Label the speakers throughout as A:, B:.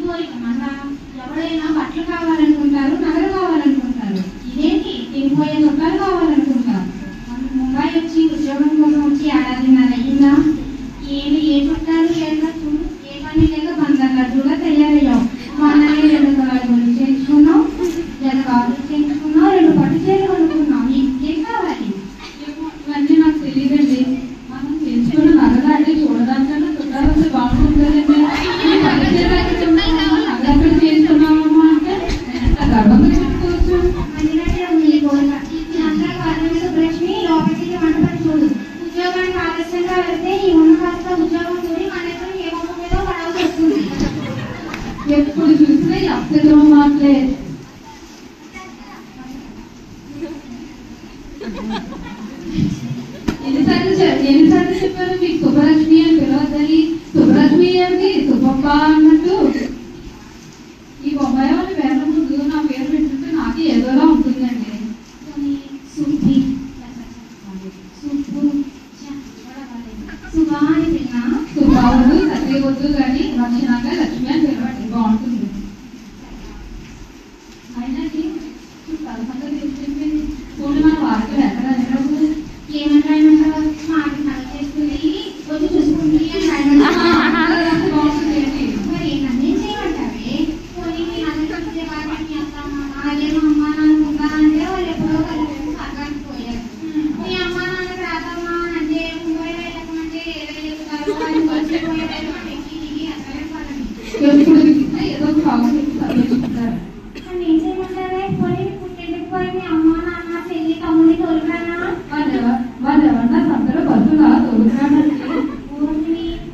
A: కోరిక. మళ్ళా ఎవరైనా బట్టలు కావాలనుకుంటారు, నగలు కావాలనుకుంటారు. ఇదేంటి తిరిగిపోయే చుట్టాలు కావాలనుకుంటారు. ముంబై వచ్చి ఉద్యోగం కోసం వచ్చి ఏడాదిన్నర అయ్యిందా? ఏ చుట్టాలు లేక ఏ పని లేక బందర్లడ్డుగా తయారయ్యావు. మనల్ని 2 తులాల గురించి చేయించుకున్నావు, జతగాలు చేయించుకున్నావు, 2 పట్టు చీరలు కొనుక్కున్నావు. ఏం కావాలి?
B: ఇవన్నీ నాకు తెలియదండి. మనం చేయించుకున్న నగలాంటి చూడడానికన్నా చుట్టాలు వస్తే బాగుంటుందండి. నగలు చేయించుకున్నామమ్మా అంటే ఎంత గర్వంగా చెప్పుకోవచ్చు.
A: సుబ్రష్మి లోపలికి వంట పని చూడు. ఉద్యోగానికి ఆలస్యంగా వెళ్తే ఈ ఉన్న కాస్త ఉద్యోగం చూడి మన ఇద్దరు ఏ మొక్క మీద పడాల్సి వస్తుంది.
B: ఎప్పుడు చూసినా ఈ అప్సరమ మాటలే. ఎన్నిసార్లు చెప్పారు మీకు సుబ్బలక్ష్మి అని పిలవద్దని? సుబ్బలక్ష్మి అంటే సుబ్బమ్మ అన్నట్టు. ఈ బొమ్మాయి వాళ్ళ పేర్ల ముందు నా పేరు పెట్టుకుంటే నాకు ఏదోలా ఉంటుందండి. సుబావుడు సత్య వద్దు కానీ లక్షణంగా లక్ష్మి అని పిలవండి, బాగుంటుంది. అయినా చుట్టాల సంగతి తెలిసింది. పోనీ మన వార్తలు ఎక్కడ అడిగినప్పుడు
A: ఏమంటారు? మాట చేస్తుంది వచ్చి చూసుకుంటుంది
B: బాగుంటుంది.
A: మరి నన్నేం చేయమంటావే? పోనీ మీ అందరికీ వాటిని అదేమో అమ్మా నాన్న అంటే వాళ్ళు ఎప్పుడో కలిసి సర్గానికి పోయారు. మీ అమ్మా నాన్న రాదమ్మా అంటే ముంబై వెళ్ళకమంటే ఏదైనా
B: ఎప్పుడు చూసినా ఏదో ఒక సాగు చదివించుకుంటారు.
A: ఏం చేయమంటారే? పోనీ పుట్టింటికి పోయి మీ అమ్మా నాన్న చెల్లి తమ్ముడిని తోలుకురానా?
B: వాళ్ళు ఎవరన్నా సంతలో బస్సులా తోలుకురానంటే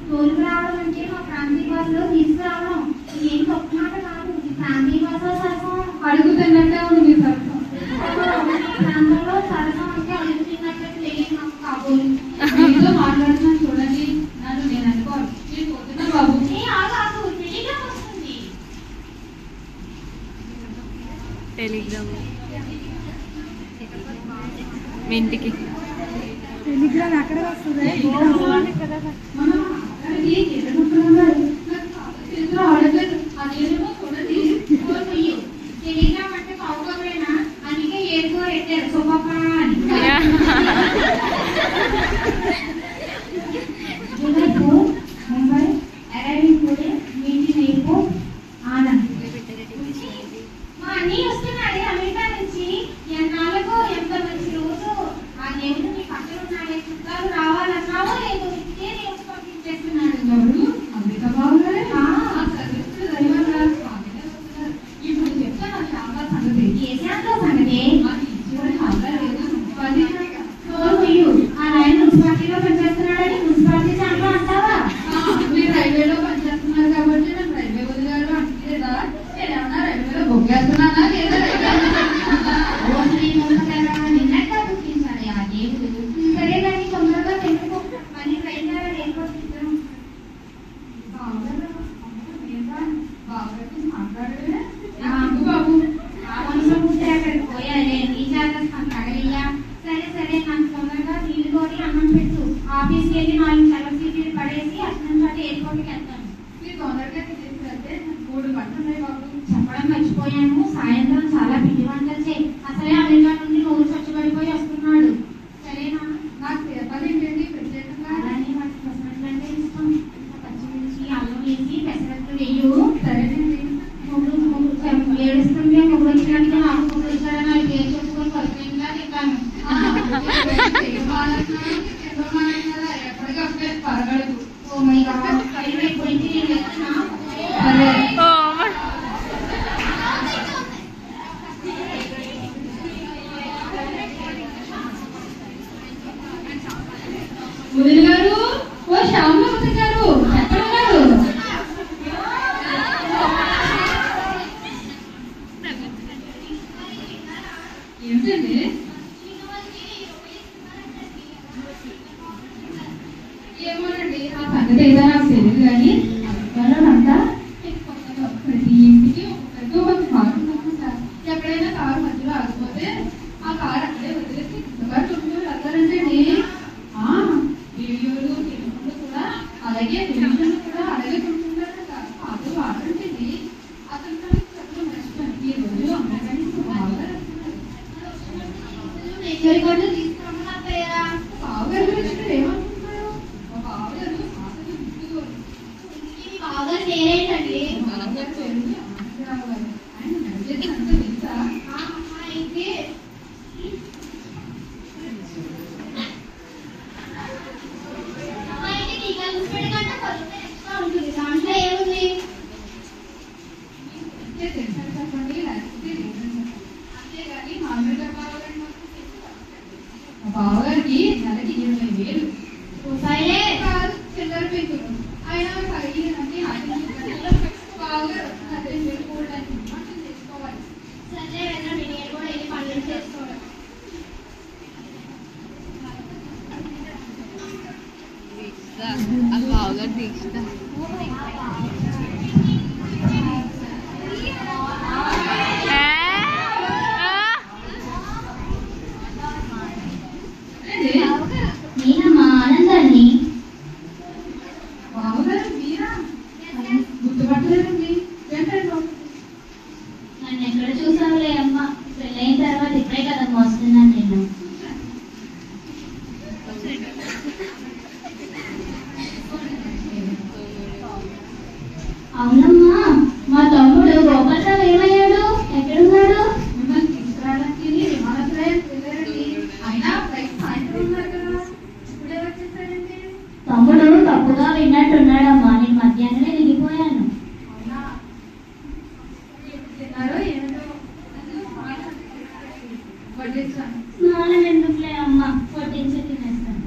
A: తోలుకు రావడం అంటే మా ప్రాంతీయ భాషలో తీసుకురావడం. ఏం గొప్ప మాట కాదు. ప్రాంతీయ భాషలో సరసం
B: అడుగుతున్నట్టే ఉంది మీ సరసం.
A: ప్రాంతంలో సరసం అంటే అడుగుతున్నట్టు తెలియదు నాకు కాబోలు.
B: మీతో మాట్లాడుతున్నాను చూడండి, నన్ను నేను అనుకోవాలి. నేను పోతున్నా బాబు.
C: టెలిగ్రామ్ మీ ఇంటికి
D: టెలిగ్రామ్ ఎక్కడ వస్తుంది?
B: మనం అక్కడికి ఎదుర్కొన్నాడు ఆడలేదు. అదేమో చూడండి.
A: టెలిగ్రామ్ అంటే పావుకోలేనా? అందుకే ఏడుకో పెట్టారు సోపప్ప అని. Mumbai arriving today meeting airport Anand. మా అన్నీ వస్తున్నాడే అమెరికా నుంచి. ఎన్నాళ్ళకు ఎంత మంచి రోజు. ఆ దేవుడు మీ పక్కన ఉన్నాడే. చుట్టాలు రావాలన్నావో లేదో ఇదే దేవుడు పంపించేస్తున్నాడు.
B: ఎవరు? అమెరికా బాగున్నారే. ఇప్పుడు చెప్తాను శాంతా సంగతి.
A: ఏ శాంతా సంగతి? ఆయన మున్సిపాలిటీలో పనిచేస్తున్నాడని మున్సిపాలిటీ శాంతా అంటావా?
B: మీరు రైల్వేలో పనిచేస్తున్నారు కాబట్టి నేను రైల్వే వదిలేరు అంటలేదా? నేనేమన్నా రైల్వేలో బొగ్గేస్తున్నానా లేదా?
A: నిన్నట్ట గుర్తించాలి ఆ దేవుడు. సరే కానీ తొందరగా తెలుసుకో. మళ్ళీ ట్రైన్ ఎయిర్పోర్ట్ ఇద్దరం
B: మాట్లాడలే
A: బాబు. ఆ మనసులో పుట్టే అక్కడికి పోయాలే. నీ జాగ్రత్త అడగయ్యా. సరే నాకు తొందరగా నీళ్ళు కొని అన్నం పెట్టు. ఆఫీస్కి వెళ్ళి 4 సెలవు సీట్లు పడేసి అట్లా ఎయిర్పోర్ట్కి వెళ్తాను.
B: మీరు తొందరగా తీసుకెళ్తే 3 గంటలు ఉన్నాయి బాబు.
A: చెప్పడం మర్చిపోయాను. సాయంత్రం చాలా పిండి వంటలు చేయి. అసలే అమెరికా నుండి నోరు చచ్చిపడిపోయి వస్తున్నాడు. సరేనా?
B: నాకు పేపర్ ఏంటండి ప్రత్యేకంగా?
A: అలానే వాటి పెసరట్లు అంటే ఇష్టం. పచ్చిమిర్చి అల్లం వేసి పెసరట్లు వేయు.
B: సరేనండి.
A: ఏడుస్తుంటే మొగ్గు వచ్చినట్టుగా నాకు మొగ్గు వచ్చారని అది పేరు చెప్పుకొని కలిపేలా తింటాను.
B: ఎప్పటికప్పుడే పరగడుగు.
A: ఓ మై గాడ్, టైం అయిపోయింది. నేను వెళ్తున్నా.
B: ముదిరి గారు, ఓ శ్యామలవతి గారు ఎక్కడ ఉన్నారు? ఏంటండి? ఏమోనండి, ఆ సంగతి ఏదో నాకు తెలియదు కానీ అంతా ప్రతి ఇంటికి ఒక్కరితో ఒక కారు ఉంటుంటారు. ఎక్కడైనా కారు మధ్యలో ఆగిపోతే ఆ కారు అక్కడే వదిలేసి చుట్టుకొని వెళ్తారంటే వీడియోలు కూడా అలాగే కూడా అలాగే కొనుక్కుంటారంట. పాత అప్పుడు వాడుంటుంది అతను కానీ చెప్పడం మర్చిపోయాను. ఈ రోజు అమ్మగారి బావగారు బావగారు గురించి ఏమనుకుంటున్నారు? మా బావగారు ఆటలు గుర్తుకోరు.
A: బావగారు పేరేంటండి?
B: బావగారు పేరు అనంతరావు గారు. ఆయన నడిచేది అంతా తెలుసా?
A: అయితే ఉంటుంది. దాంట్లో ఏముంది?
B: తెలుసని చెప్పండి, లేకపోతే లేదని చెప్పండి. అంతేగాని మామూలుగా బావగారిని మాత్రం తెలుసా? మా బావగారికి నెలకి 20,000
A: రూపాయలే
B: కాదు, చిల్లర పెంకులు. ఆయన కలిగినంటే బావగారు 15,000 కూడడానికి మాత్రం చేసుకోవాలి.
A: సరే వెళ్ళండి, నేను కూడా వెళ్ళి పనులు చేసుకోవాలి.
C: బావగారు దీక్ష
A: నేనమ్మా ఆనందాన్ని.
B: బావగారు మీరా? గుర్తుపట్టలేదండి. ఏంటండి?
A: నన్ను ఎక్కడ చూసావులే అమ్మ, పెళ్ళైన తర్వాత ఇప్పుడే కదమ్మా వస్తున్నాను నేను. అవునమ్మా, మా తమ్ముడు గోపాలరావు ఏమయ్యాడు? ఎక్కడున్నాడు?
B: మిమ్మల్ని తీసుకురావడానికి విమానాశ్రయానికి వెళ్ళారండి. అయినా ఫ్లైట్ సాయంత్రం ఉన్నారు కదా, ఇప్పుడే వచ్చేసారండి.
A: తమ్ముడు తప్పుగా విన్నట్టున్నాడమ్మా, నేను మధ్యాహ్నమే దిగిపోయాను.
B: అవునా? ఎప్పుడు తిన్నారో ఏమిటో వడ్డించాను.
A: స్నానం ఎందుకులే అమ్మ, కొట్టించి తినేస్తాను.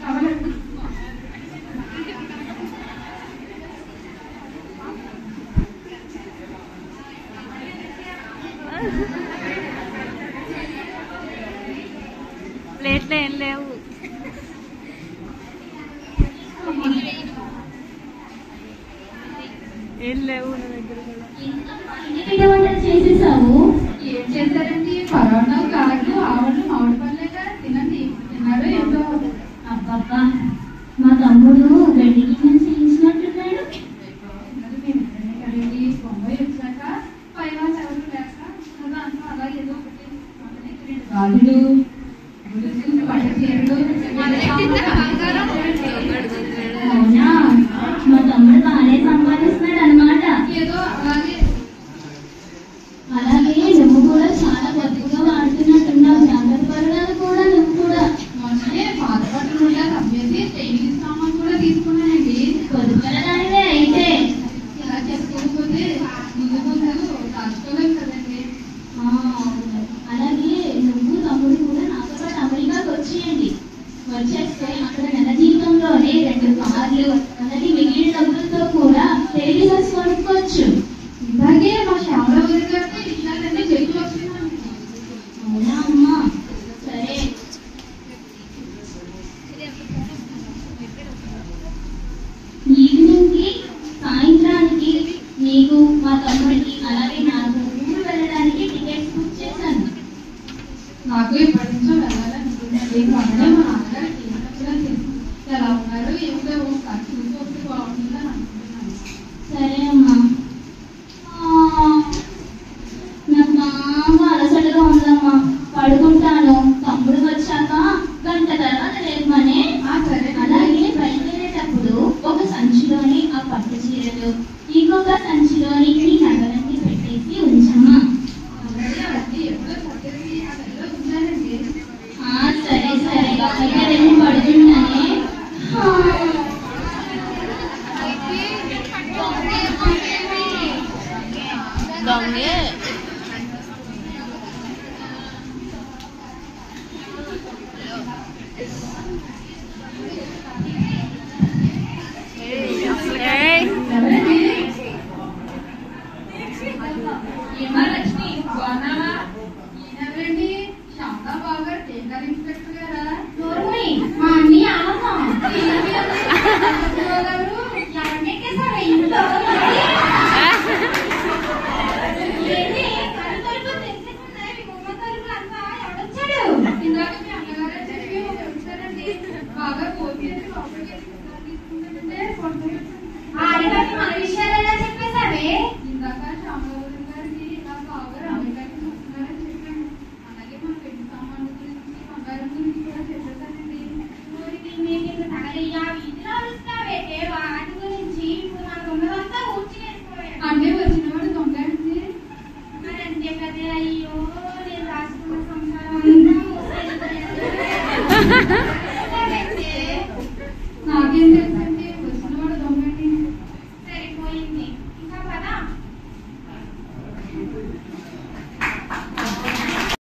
B: కావాలండి.
C: ప్లేట్లో ఏం లేవు. ఏం లేవు నా దగ్గర కూడా.
A: పిండి వంటలు చేసేసావు?
B: ఏం చేశారండి? పరోటా, కాళ్ళు, ఆవళ్ళు, మామిడి పళ్ళేగా తినండి. తిన్నారో ఏంటో.
A: అబ్బబ్బా, మా తమ్ముడు గడ్డి గిన్నె చేయించినట్టున్నాడు.
B: తిన్నది మేము ఇద్దరమే కదండి. బొంబాయి వచ్చాక పై వాళ్ళు ఎవరు లేక అదంతా అలా ఏదో ఒకటి మనకి 2 గాజులు, గుడిసెలు, పట్టు చీరలు,
A: అవునా, మా తమ్ముడు బాగానే సంపాదిస్తున్నాడు అన్నమాట.
B: ఏదో అలాగే.
A: అలాగే నువ్వు కూడా చాలా పొద్దుగా వాడుతున్నట్టున్నావు. జాగ్రత్త పడాలి కూడా నువ్వు కూడా.
B: మొన్ననే పాత బట్టలు అమ్మేసి స్టైలిష్ సామాన్ కూడా తీసుకున్నానండి.
A: పొద్దుపరదానివే అయితే.
B: ఇలా చేసుకోకపోతే ముందు ముందు దాచుకోలేము కదండి.
A: అలాగే నువ్వు తమ్ముడు కూడా నాతో పాటు అమెరికాకి వచ్చేయండి. వచ్చేస్తే అక్కడ నెల జీవితంలోనే 2 కార్లు, అలాగే మిగిలిన డబ్బులతో కూడా పెళ్లి బస్ కొనుక్కోవచ్చు.
B: ఇలాగే మా శ్యామరావు గారికి విషయాలన్నీ చెక్కు వస్తున్నాను.
A: అవునా అమ్మా? సరే. ఈవినింగ్ కి, సాయంత్రానికి నీకు, మా తమ్ముడికి, అలాగే నాకు ఊరు వెళ్ళడానికి టికెట్స్ బుక్ చేశాను.
B: నాకు ఎప్పటి నుంచో వెళ్ళాలనుకుంటుంది. మొన్ననే మా నాన్నగారికి ఏమన్నా ఎలా ఉన్నారో ఏమిటో ఒకసారి చూసి వస్తే బాగుంటుందని అనుకుంటున్నాను.
A: సరే అమ్మా. నాకు బాగా అలసటగా ఉందమ్మా, పడుకుంటాను. తమ్ముడు వచ్చాక గంట తర్వాత లేమనే.
B: సరే.
A: అలాగే బయలుదేరేటప్పుడు ఒక సంచిలోని ఆ పట్టు చీరలు, ఇంకొక సంచిలోని నీ నగలన్నీ పెట్టేసి ఉంచమ్మా.
B: అలాగే అది ఎప్పుడో చదివేసి ఆ గదిలో ఉంచానండి.
A: సరే సరే, అయితే వెళ్ళి పడుతున్నానే.
C: దొంగే
B: ఎవరండి? ఏమా లక్ష్మి, బాగున్నావా? ఈయనెవరండి? శ్యామలా బాగా టేకర్ ఇన్స్పెక్టర్ గారా?
A: నోర్మై, మా అన్ని ఆమా.
B: ఎవరు?
A: ఎవరినెక్కేసావా ఇంట్లో? ఏంటి
B: నాకేం తెలుసు